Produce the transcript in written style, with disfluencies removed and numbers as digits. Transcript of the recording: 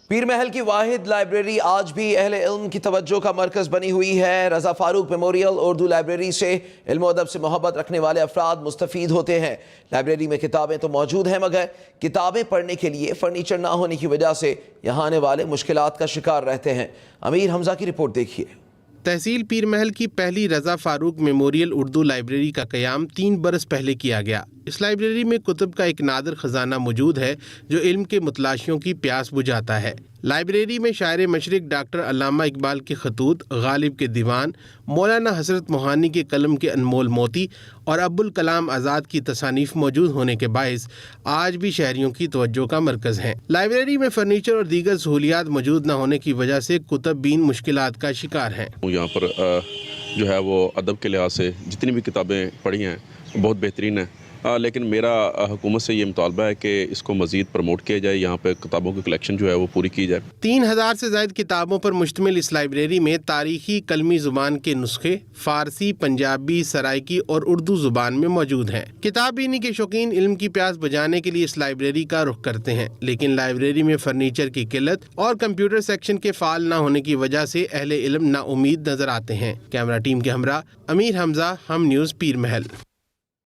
پیر محل کی واحد لائبریری آج بھی اہل علم کی توجہ کا مرکز بنی ہوئی ہے۔ رضا فاروق میموریل اردو لائبریری سے علم و ادب سے محبت رکھنے والے افراد مستفید ہوتے ہیں۔ لائبریری میں کتابیں تو موجود ہیں مگر کتابیں پڑھنے کے لیے فرنیچر نہ ہونے کی وجہ سے یہاں آنے والے مشکلات کا شکار رہتے ہیں۔ امیر حمزہ کی رپورٹ دیکھیے۔ تحصیل پیر محل کی پہلی رضا فاروق میموریل اردو لائبریری کا قیام 3 برس پہلے کیا گیا۔ اس لائبریری میں کتب کا ایک نادر خزانہ موجود ہے جو علم کے متلاشیوں کی پیاس بجھاتا ہے۔ لائبریری میں شاعر مشرق ڈاکٹر علامہ اقبال کے خطوط، غالب کے دیوان، مولانا حضرت موہانی کے قلم کے انمول موتی اور ابوالکلام آزاد کی تصانیف موجود ہونے کے باعث آج بھی شہریوں کی توجہ کا مرکز ہیں۔ لائبریری میں فرنیچر اور دیگر سہولیات موجود نہ ہونے کی وجہ سے کتب بین مشکلات کا شکار ہیں۔ یہاں پر جو ہے وہ ادب کے لحاظ سے جتنی بھی کتابیں پڑھی ہیں بہت بہترین ہیں، لیکن میرا حکومت سے یہ مطالبہ ہے کہ اس کو مزید پروموٹ کیا جائے، یہاں پہ کتابوں کی کلیکشن جو ہے وہ پوری کی جائے۔ 3000 سے زائد کتابوں پر مشتمل اس لائبریری میں تاریخی کلمی زبان کے نسخے فارسی، پنجابی، سرائکی اور اردو زبان میں موجود ہیں۔ کتاب بینی کے شوقین علم کی پیاس بجھانے کے لیے اس لائبریری کا رخ کرتے ہیں، لیکن لائبریری میں فرنیچر کی قلت اور کمپیوٹر سیکشن کے فعال نہ ہونے کی وجہ سے اہل علم نا امید نظر آتے ہیں۔ کیمرہ ٹیم کے ہمراہ امیر حمزہ، ہم نیوز، پیر محل۔